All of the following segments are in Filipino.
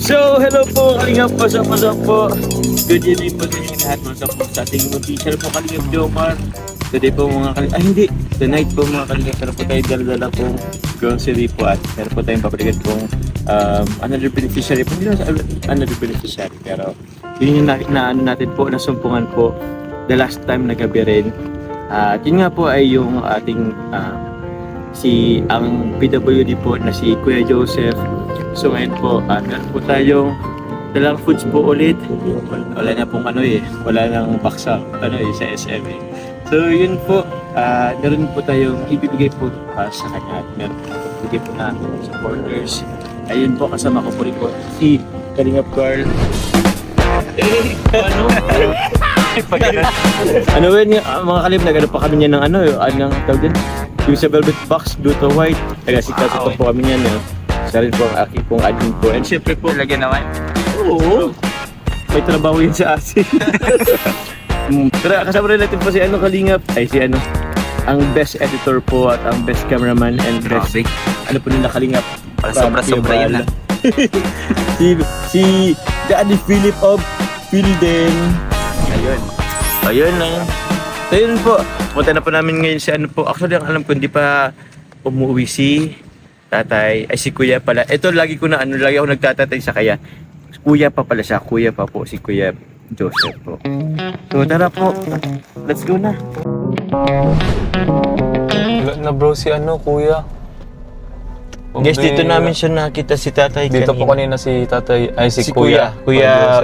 So, hello po, Kalingap, pasok po. Good evening po sa inyo lahat, pasok po sa ating official po, Kalingap Jomar. Today po mga Kalingap, hindi, tonight po mga Kalingap, pero po tayo dala-dala pong grocery po at meron po tayong papaligan pong another beneficiary po, hindi naman another beneficiary, pero yun yung na natin po, nasumpungan po the last time na gabi rin. At yun nga po ay yung ating ang PWD po na si Kuya Joseph. So ngayon po, meron po tayong dalang foods po ulit. Wala na pong wala nang baksa sa SM. So yun po, meron po tayong ibibigay po sa kanya at meron po ibibigay po natin sa supporters. Ayun po, kasama ko po rin po si Kalingap Carl. Ano yun, mga kalib, nagano pa kami niya ng anong tawag din? Yung sa Velvet Box, Blue to White. Taga-sikat po kami niyan. Siya rin po ang aking pong admin po. And syempre po, talaga naman. Oo. May trabaho yun sa asin. Pero kasama rin natin po si Kalingap. Ay si ang best editor po at ang best cameraman and best po nila Kalingap. Sobra-sobra yun lang. si Daddy Philip of Philden. Ayun lang. So yun po, punta na po namin ngayon si Actually, ang alam ko, hindi pa umuwi si tatay, ay si kuya pala. Ito, lagi ako nagtatatay sa kaya. Kuya pa pala siya, kuya pa po, si Kuya Joseph po. So tara po, let's go na. Wala na bro si kuya. Guys, dito namin siya nakita si tatay dito kanina. po kanina si tatay, ay si Kuya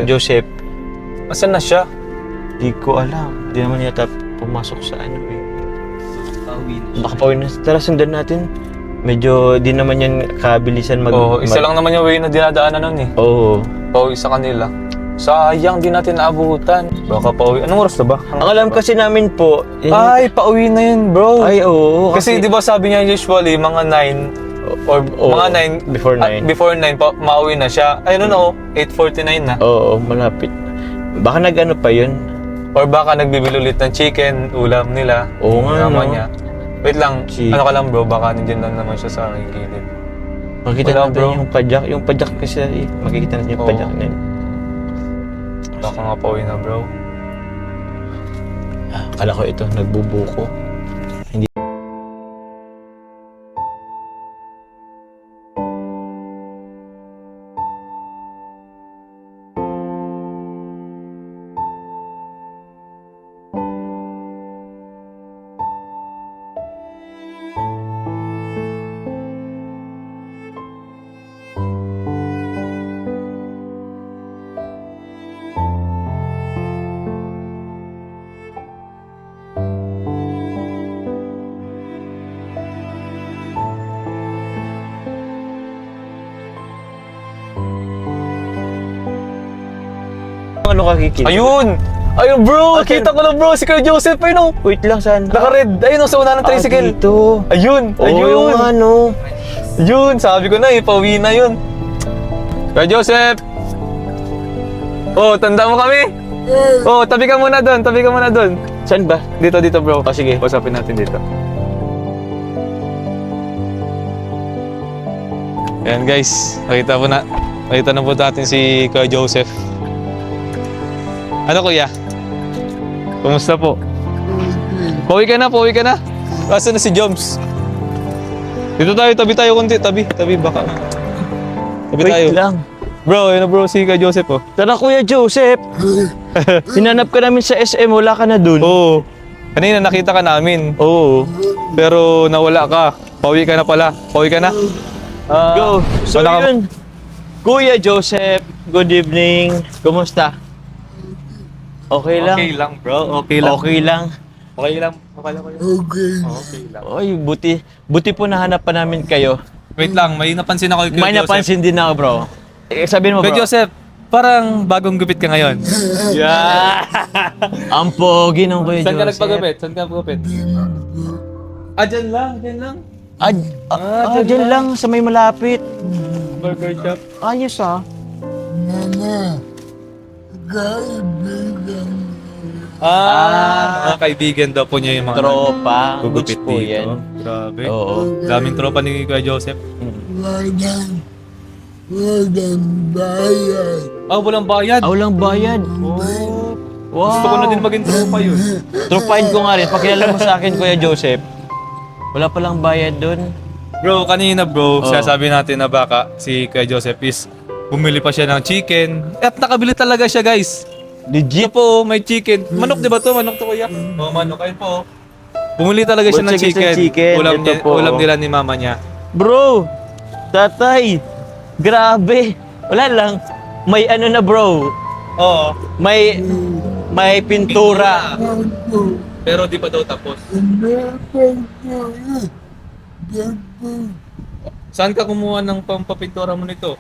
Joseph. Asan na siya? Di ko alam, di naman yata pumasok sa Baka pauwi na. Tara, sundan natin. Medyo di naman yan kabilisan isa lang naman yung way na dinadaanan nun eh. Oo. Pauwi sa kanila. Sayang, di natin naabutan. Baka pauwi. Anong oras na ba? Ang alam kasi namin po... Ay, pauwi na yun bro. Ay, oo. Kasi di ba sabi niya usually mga 9 or mga 9 before 9 mauwi na siya. Ay, 8:49 na. Oo, malapit. Baka nag-ano pa yun. Or baka nagbibili ulit ng chicken, ulam nila. Oo nga, Naman no? niya. Wait lang, Chicken. ano ka lang bro, baka nandiyan lang naman siya sa aking gilid. Makikita Wala, natin bro. yung padyak kasi makikita natin yung Oo. padyak na yun. Baka nga pauwi na bro. Akala ko ito, nagbubuko. Hindi. Ano kakikita? Ayun! Ayun bro! Okay. Kita ko lang bro! Si Kuya Joseph! Ayun o! Wait lang, saan? Naka-red! Ayun o! Sa una ng tricycle! Dito. Ayun! Oo, Ayun! yung Yun! Sabi ko na pauwi na yun! Kuya Joseph! Oh, tanda mo kami! Oh, tabi ka muna doon! Tabi ka muna doon! Saan ba? Dito bro! Oh, sige. Usapin natin dito. Ayan guys, nakita na po natin si Kuya Joseph. Ano kuya? Kumusta po? Pauwi ka na! Asa na si Joms? Dito tayo, tabi tayo konti, tabi baka. Tabi Wait tayo. lang. Bro, yun na bro si Kuya Joseph oh. Tara, Kuya Joseph. Hinanap ka namin sa SM, wala ka na dun. Oo. Kanina nakita ka namin. Oo. Pero nawala ka. Pauwi ka na pala. Pauwi ka na. Go. So wala ka- yun. Kuya Joseph, good evening. Kumusta? Okay lang. Okay lang bro, okay lang. Okay lang. Okay lang. Okay lang. Oy, buti po nahanap pa namin kayo. Wait lang, may napansin ako kay Kuya May Joseph. napansin din ako, bro. Sabihin mo, bro. Kuya Joseph, parang bagong gupit ka ngayon. Yeah. Ang pogi ng Kuya Saan ka Joseph. nagpagupit? Dyan lang. Dyan lang, sa may malapit. Burger shop. Ayos ah. Mga kaibigan daw po niya yung mga Tropa. gugupit Goods po dito. yan. Grabe. Oo. Daming tropa ni Kuya Joseph. walang bayan. Ah, walang bayad. Ah, walang bayad. Oh. Wow. Gusto ko na din maging tropa yun. Tropahin ko nga rin. Pakilala mo sa akin, Kuya Joseph. Wala palang bayad dun. Bro, kanina bro, Oh. sasabi natin na baka si Kuya Joseph is bumili pa siya ng chicken. At nakabili talaga siya, guys. Legit. Ito po, may chicken. Manok, di ba to? Manok to, kuya? Oo, manok. Ayun po. Bumili talaga siya ng Butchig chicken. ng chicken. Ulam, Ito po, ulam oh. nila ni mama niya. Bro, tatay, grabe. Wala lang. May ano na bro, Oo. may pintura. Pero di pa daw tapos. Saan ka kumuha ng pampapintura mo nito?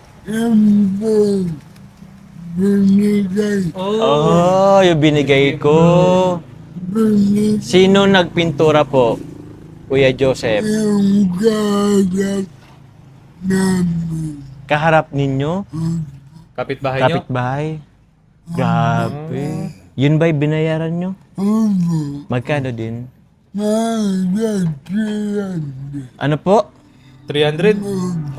Oh. Oh, yung binigay ko. Sino nagpintura po? Kuya Joseph. Yung gagat namin. Kaharap ninyo? Kapitbahay nyo? Kapitbahay? Grabe. Yun ba'y binayaran nyo? Magkano din? Ano po? 300?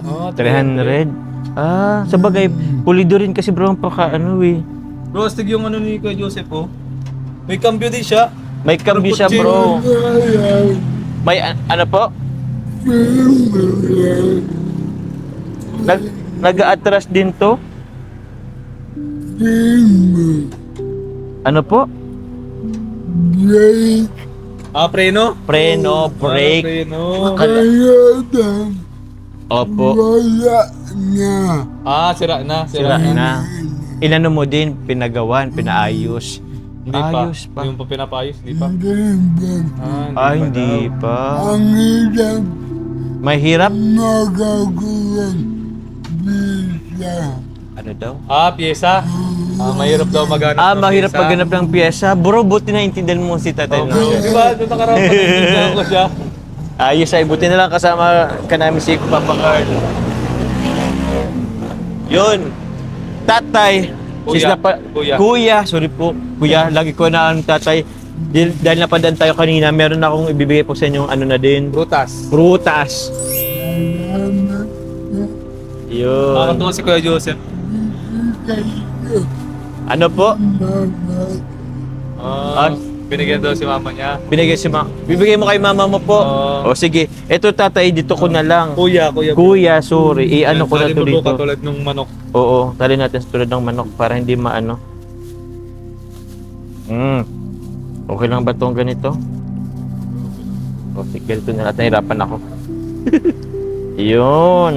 Oh, 300? Ah, sa bagay, pulido rin kasi bro ang ano eh. Bro, astig yung ano ni Kuya Joseph, oh. May cambio din siya. May cambio siya bro. May ano po? Nag-a-atras din to? Ano po? Ah, preno? Preno, Ah, brake. preno. Opo. Ah, sira na. Sira na. Inano mo din, pinagawan, pinaayos. Hindi pa. Ayos pa. Yung pa pinapayos, hindi pa. Ah, hindi pa. Ang hirap Mahirap? magagulan bisa. Ano daw? Ah, pyesa. Ah, mahirap daw maghanap Ah, ng mahirap pyesa. pagganap ng pyesa. Bro, buti na intindihan mo si tatay. Oh, No? bro, di ba? Doon nakarapat ng ko siya. Ayos ay, buti na lang kasama ka namin si Papa Carl. Yun. Tatay. Kuya. Kuya. Kuya, sorry po. Kuya, lagi ko na ang tatay. Dahil napadaan tayo kanina, meron akong ibibigay po sa inyo ano na din. Brutas. Prutas. Yun. Nakakatuwa si Kuya Joseph. Ano po? Ah, binigyan daw si mama niya. Bibigay mo kay mama mo po. Oo. O sige. Ito tatay, dito ko na lang. Kuya. Kuya, sorry. Ano ko na to Bro, dito. katulad nung manok. Oo, tali natin sa tulad ng manok para hindi maano. Okay lang ba itong ganito? O sige, ito na natin. Nahirapan ako. Yun.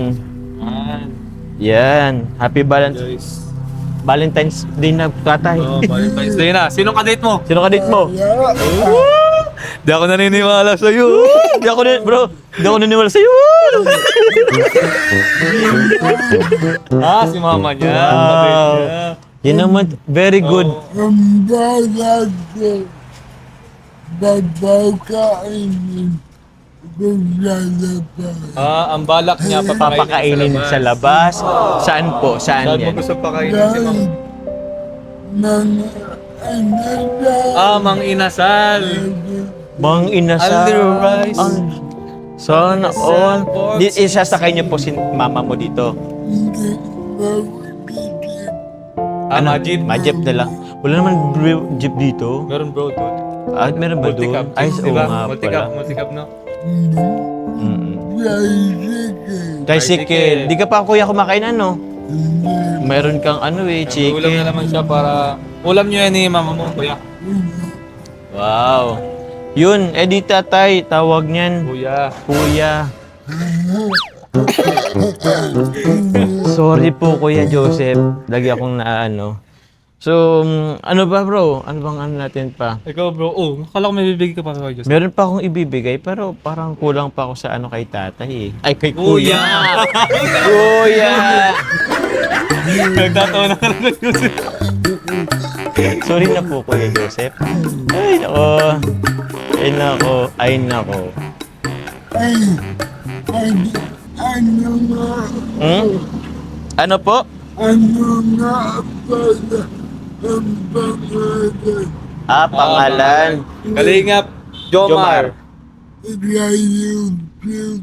Yan. Happy Guys. Valentine's Day na tatay. Oh, Valentine's Day na. Sinong kadate mo? Sino ka date mo? Di ako naniniwala sa'yo. Hindi ako naniniwala sa'yo. Ah, si mama niya. Wow. Kadate niya. Yan naman, very good. Ang balat ko, babakainin ko sa labas. Ah, ang balak niya Papakainin sa labas. Saan po? Saan Saan mo yan? gusto pakainin si mama? Mga anada. Ah, mang inasal. Mang inasal. Alder rice. Sana all. Isasakay niyo po si mama mo dito. Hindi mabibigyan. Ah, majib. Majip na lang. Wala naman jeep dito. Meron bro doon. Ah, meron ba doon? Multicab. Ay, oo Diba? nga Multicab, pala. multicab no? Mm-mm. Tricycle. Tricycle. Di ka pa kuya kumakain ano? Hindi. Meron kang ano eh, Ulam na chicken. naman siya para... Ulam niyo yan ni mama mo, kuya. Wow. Yun, di tatay, tawag niyan. Kuya. Kuya. Sorry po Kuya Joseph. Lagi akong naano. So, ano ba bro? Ano bang ano natin pa? Ikaw bro, oh, akala ko may bibigay ka pa kay Joseph. Meron pa akong ibibigay pero parang kulang pa ako sa ano kay tatay eh. Ay kay Kuya! kuya. Kuya! Nagtatawa na ka lang kay Joseph. Sorry na po Kuya Joseph. Ay nako. Ay nako. Ay nako. Ano nga, Ano po? ano nga pala ang pangalan? Ah, pangalan. Kalingap, Jomar. Sa YouTube.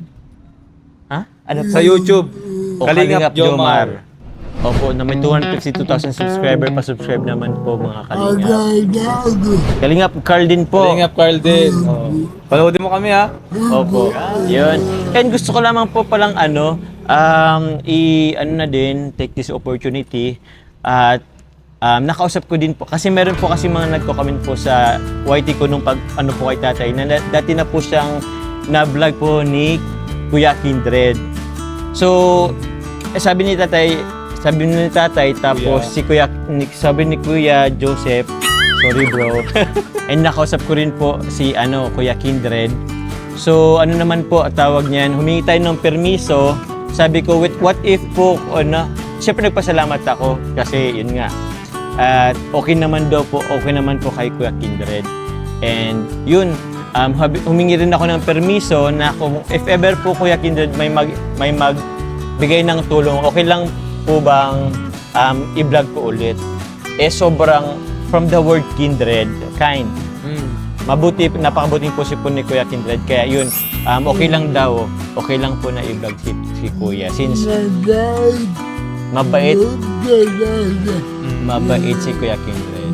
Ha? Ano po? Sa YouTube. O Kalingap Jomar. Jomar. Opo, na may 252,000 subscriber pa subscribe naman po mga Kalingap. Agadago. Kalingap Carl din po. Kalingap Carl din. Oh. Panoodin mo kami ha. Opo. Yun. And gusto ko lamang po palang ano na din, take this opportunity at nakausap ko din po kasi meron po kasi mga nagko-comment po sa YT ko nung pag ano po kay tatay na dati na po siyang na-vlog po ni Kuya Kindred. So, sabi ni tatay tapos sabi ni Kuya Joseph, sorry bro. And nakausap ko rin po si Kuya Kindred. So, ano naman po tawag niyan, humingi tayo ng permiso. Sabi ko, what if po, siyempre nagpasalamat ako kasi yun nga. At okay naman po kay Kuya Kindred. And yun, humingi rin ako ng permiso na kung if ever po Kuya Kindred may magbigay ng tulong, okay lang po bang i-vlog ko ulit? Sobrang from the word kindred, kind. Napakabuting po si po ni Kuya Kindred. Kaya yun, okay lang daw, okay lang po na i-vlog si Kuya. Since mabait si Kuya Kindred.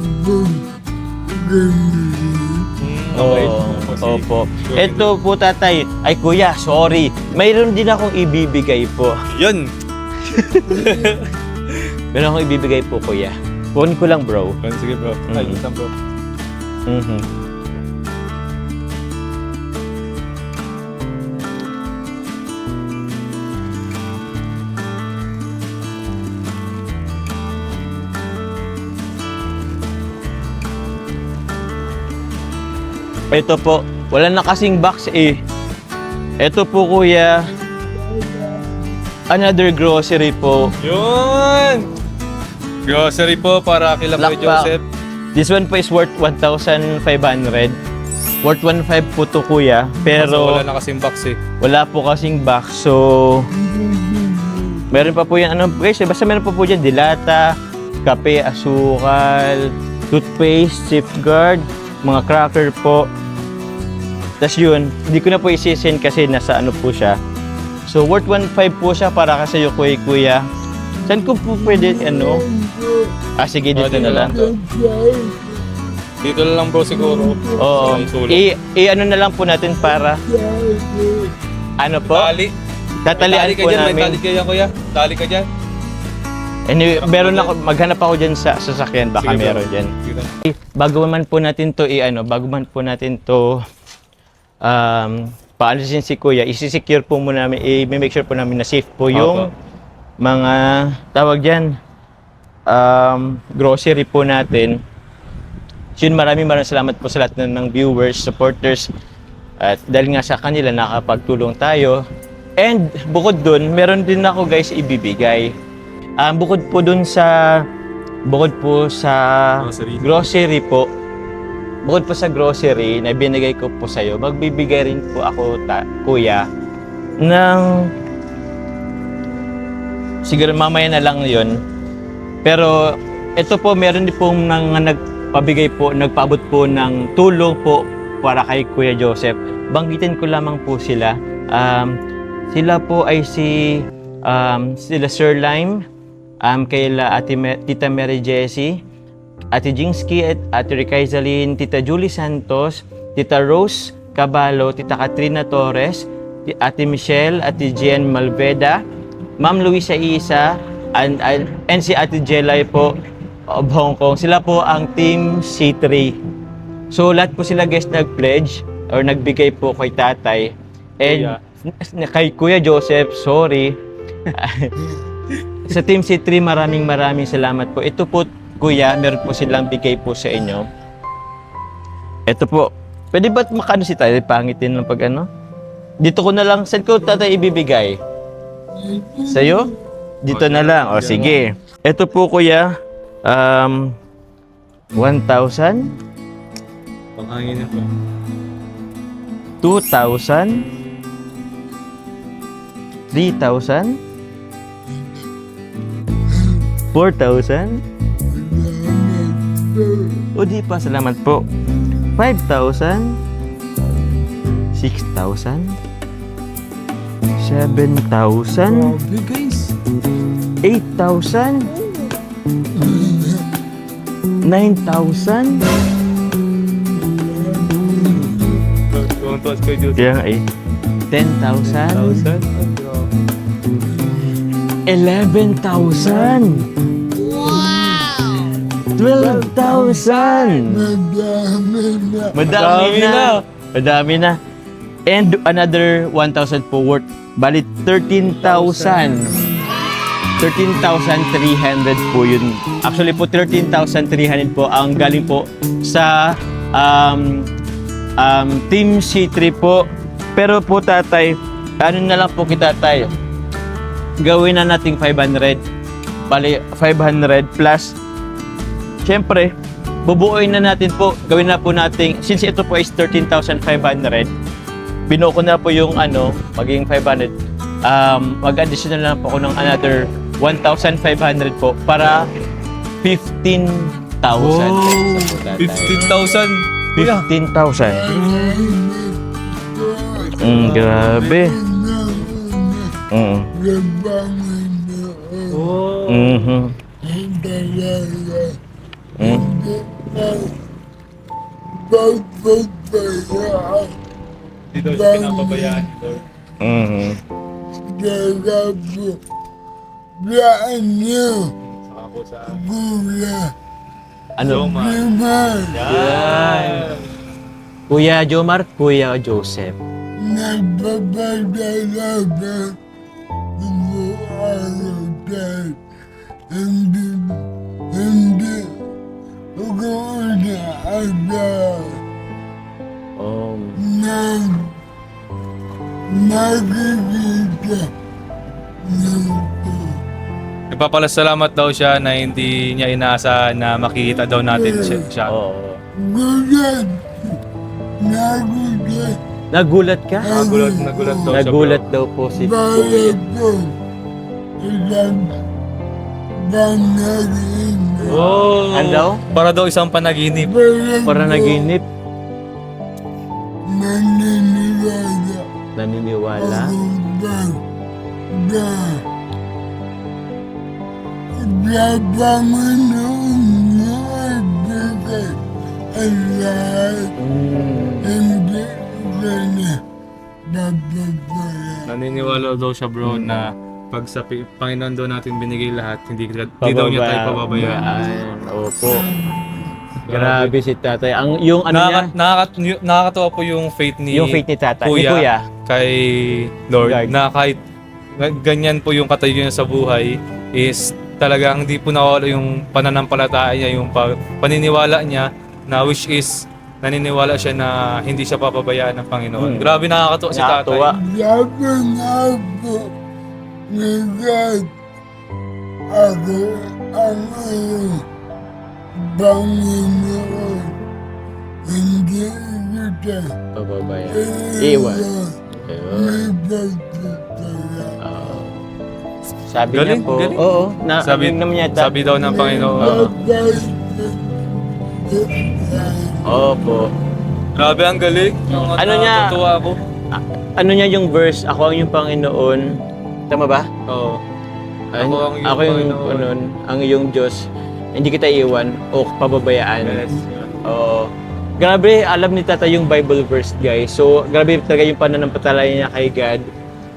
Opo. Ito po tatay, ay Kuya, sorry. Mayroon din akong ibibigay po. Yun. Meron akong ibibigay po Kuya. Kunin ko lang bro. Sige bro. Ay, lutan bro. Ito po, wala na kasing box eh. Ito po Kuya, another grocery po. Yun! Grocery po para kila Kuya Black Joseph. This one po is worth 1,500. Worth 1,500 po to Kuya, pero Wala na kasing box eh. wala po kasing box. So, meron pa po yan, guys, basta meron pa po dyan, dilata, kape, asukal, toothpaste, safeguard, mga cracker po. Tapos yun, hindi ko na po isi-send kasi nasa po siya. So, worth 1,500 po siya para kasi yung Kuya. Saan ko po pwede, sige, dito na lang. Dito na lang bro siguro. Oo. Ano na lang po natin para, po? Tali. Tatalian Tali ka po dyan, may namin. tali ka dyan kuya. Tali ka dyan. Anyway, maghanap ako dyan sa sasakyan, baka Sige, bro. meron dyan. Sige. Bago man po natin to paalisin si Kuya, isi-secure po muna namin, i-make sure po namin na safe po yung mga tawag dyan, grocery po natin. Yun, maraming salamat po sa lahat ng viewers, supporters, at dahil nga sa kanila nakapagtulong tayo. And bukod dun, meron din ako guys ibibigay. Bukod po sa grocery po, bukod po sa grocery na binigay ko po sa'yo, magbibigay rin po ako, Kuya, ng siguro mamaya na lang yon. Pero ito po, meron din pong nagpaabot po ng tulong po para kay Kuya Joseph. Banggitin ko lamang po sila. Sila po ay sila Sir Lime, kayla Tita Mary Jessie, Ate Jingsky at Ate Ricaizaline, Tita Julie Santos, Tita Rose Caballo, Tita Katrina Torres, Ate Michelle, Ate Jen Malveda, Ma'am Luisa Isa, and si Ate Jelay po of Hong Kong. Sila po ang Team C3. So lahat po sila guys nag-pledge or nagbigay po kay tatay. And kay Kuya Joseph, sorry. Sa Team C3, maraming salamat po. Ito po, Kuya, meron po silang bigay po sa inyo. Ito po. Pwede ba't makano si tayo? Pangitin ng pag ano? Dito ko na lang. Saan ko tatay ibibigay? Sa'yo? Dito na lang. O, sige. Ito po, Kuya. 1,000. Panghangin na po. 2,000. 3,000. 4,000. O di pa, salamat po. 5,000. 6,000. 7,000. Grabe guys. 8,000? 9,000? Tuwan-tuwas kayo dito. Kaya nga eh. 10,000? 11,000? 12,000? Madami Madami na. na. Madami na. And another 1,000 po worth. Bali 13,000. 13,300 po yun. Actually po 13,300 po ang galing po sa Team C3 po. Pero po tatay, ano na lang po kita tatay? Gawin na nating 500. Bali 500 plus. Siyempre, bubuoin na natin po. Gawin na po nating, since ito po is 13,500, binuo ko na po yung maging 500. Mag-additional lang po ako ng another 1,500 po para 15,000. Wow! pesos po, tatay. 15,000. 15,000. Grabe. Mm. Oh. Mhm. Mm. Hindi daw siya pinapabayaan. Mhm. Saka po sa... Ano? Yan! Kuya Jomar, Kuya Joseph. Nagpapasalamat daw siya na hindi niya inaasahan na makikita daw natin siya. Oo. Nagulat ka? Nagulat daw siya. Nagulat daw po si Kuya. Oh, Ano daw? para daw isang panaginip. Para naginip. Naniniwala. Naniniwala daw siya bro na pag sa Panginoon daw natin binigay lahat, hindi daw niya tayo pababayaan. Opo. Grabe si tatay. Ang yung niya, Nakakatawa po yung faith ni yung faith ni tatay. Ni Kuya, Kuya. kay Lord Lord. na kahit ganyan po yung katayo niya sa buhay is talagang hindi po nawala yung pananampalataya niya, yung paniniwala niya na which is naniniwala siya na hindi siya papabayaan ng Panginoon. Grabe nakakatuwa si tatay. Nakakatuwa. Ako ang Panginoon, hindi kita Pababayaan. Iwan. Ayun. Sabi Galing, niya po. galing. Oo. Sabi, naman yata. sabi daw ng Panginoon. Oo. Opo. Grabe ang galing. Ano niya? Natutuwa ako. Ano niya yung verse? Ako ang iyong Panginoon. Tama ba? Oo. Ako Ako ang iyong yung Panginoon. ang iyong Diyos. Hindi kita iwan o pababayaan. Yes. Oo. Grabe, alam ni Tata yung Bible verse, guys. So, grabe talaga yung pananampalataya niya kay God.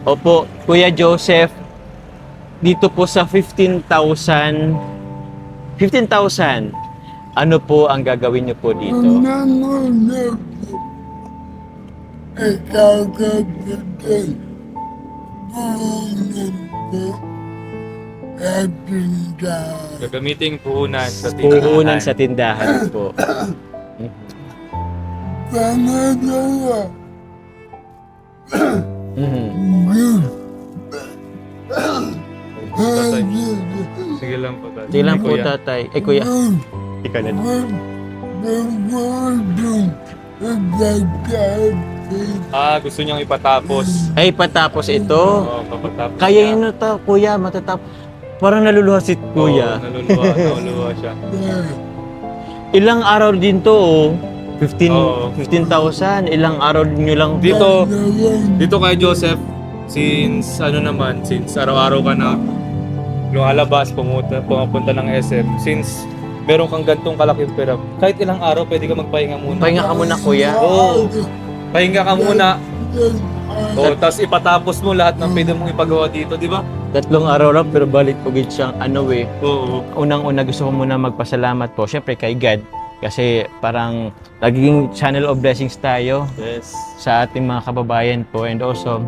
Opo, Kuya Joseph, dito po sa 15,000, ano po ang gagawin niyo po dito? Ikaw kapatid, buunin ko at tindahan. Gagamiting puhunan sa tindahan. Puhunan sa tindahan po. Pangalawa, Mhm. Tatay. Sige lang po tatay. Sige lang po, Kuya. Tatay. Eh, Kuya. Ikaw na. Gusto niyang ipatapos. Ay, patapos ito. Oo, papatapos. Kaya niya. yun to, Kuya, matatap. Parang naluluha si Kuya. Oo, naluluha siya. Ilang araw din to, oh. 15 Oo. 15,000. Ilang araw nyo lang to. Dito kay Joseph, since araw-araw ka na lumalabas, pumunta ng SM. Since meron kang gantong kalaking pera, kahit ilang araw pwede ka magpahinga muna. Pahinga ka muna, kuya. Oo. Pahinga ka muna. O, tapos ipatapos mo lahat ng pwede mong ipagawa dito, di ba? 3 araw lang pero balik po gid siyang Oo. Unang-una gusto ko muna magpasalamat po syempre kay God kasi parang nagiging channel of blessings tayo Yes. sa ating mga kababayan po, and also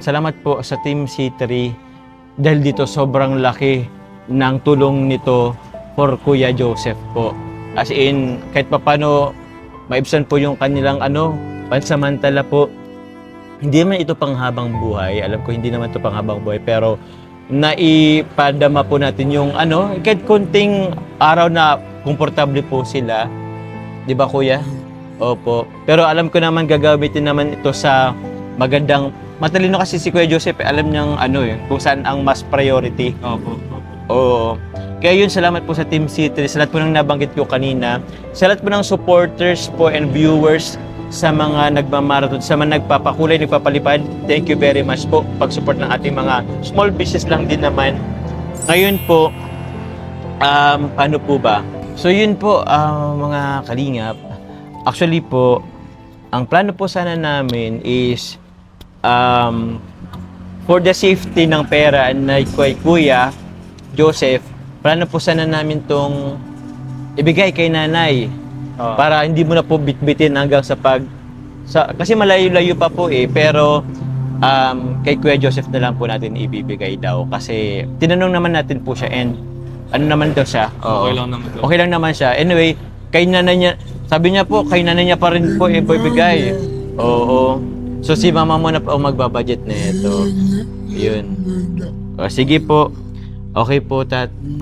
salamat po sa Team C3 dahil dito sobrang laki ng tulong nito for Kuya Joseph po. As in, kahit papano maibsan po yung kanilang pansamantala po. Hindi naman ito panghabang buhay. Alam ko hindi naman ito panghabang buhay, pero naipadama po natin yung kahit konting araw na komportable po sila. 'Di ba, kuya? Opo. Pero alam ko naman gagamitin naman ito sa magandang, matalino kasi si Kuya Joseph, alam niyang kung saan ang mas priority. Opo. Oo. Kaya yun, salamat po sa Team C3, sa lahat po ng nabanggit ko kanina, sa lahat po ng supporters po and viewers, sa mga nagmamarathon, sa mga nagpapakulay, nagpapalipad, thank you very much po. Pag-support ng ating mga small business lang din naman. Ngayon po, paano po ba? So yun po, mga kalingap. Actually po, ang plano po sana namin is for the safety ng pera na kay Kuya Joseph, plano po sana namin tong ibigay kay nanay. Para hindi mo na po bitbitin hanggang kasi malayo-layo pa po pero kay Kuya Joseph na lang po natin ibibigay daw kasi tinanong naman natin po siya and naman daw siya. Okay lang naman daw. Okay lang naman siya. Anyway, kay nanay niya, sabi niya po, kay nanay niya pa rin po ibibigay. Oo. So si mama mo na po magbabudget na ito. Yun. O, sige po. Okay po,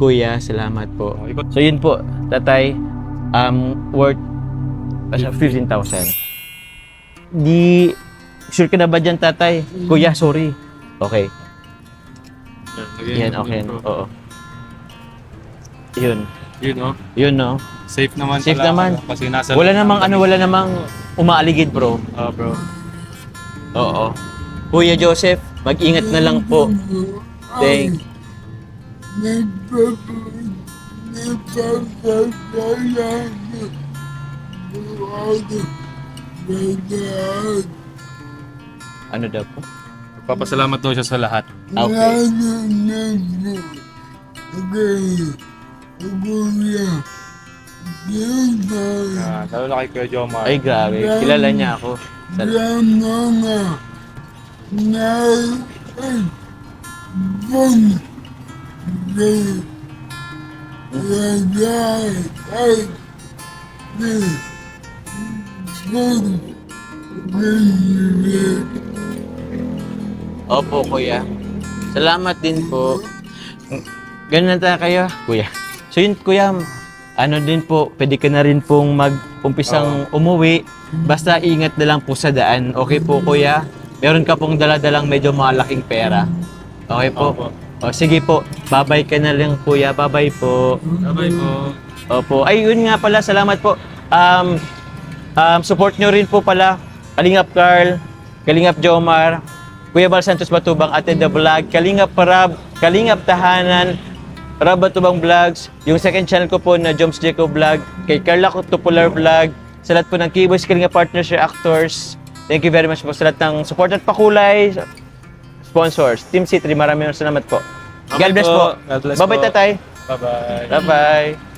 Kuya. Salamat po. So yun po, tatay. Worth 15,000. Di sure ka na ba dyan, tatay? Kuya, sorry. Okay. Yan, okay. Oo. Yun. Yun, no? Safe naman Safe pala, naman. Kasi nasa Wala namang umaaligid, bro. bro. Oo. Kuya Joseph, mag-ingat na lang po. Thank Ano daw po? Papasalamat daw siya sa lahat. Okay. Lalo na kay Kuya Jomar. Ay, grabe. Kilala niya ako. Opo, kuya. Salamat din po. Ganun na tayo kayo, kuya. So yun, kuya, din po, pwede ka na rin pong mag-umpisang umuwi. Basta ingat na lang po sa daan. Okay po, kuya? Meron ka pong dala-dalang medyo malaking pera. Okay po? Opo. O, sige po. Bye-bye ka na lang, kuya. Bye-bye po. Bye-bye po. Opo. Ay, yun nga pala. Salamat po. Support nyo rin po pala Kalingap Carl, Kalingap Jomar, Kuya Bal Santos Batubang, Ate The Vlog, Kalingap Parab, Kalingap Tahanan, Parab Batubang Vlogs, yung second channel ko po na Joms Jacob Vlog, kay Carla Tupular Vlog, sa lahat po ng Keyboys, Kalingap Partners, Actors. Thank you very much po sa lahat ng support at pakulay, sponsors. Team C3, maraming salamat po. God bless po. God bless Bye-bye, po. tatay. Bye-bye. Bye-bye.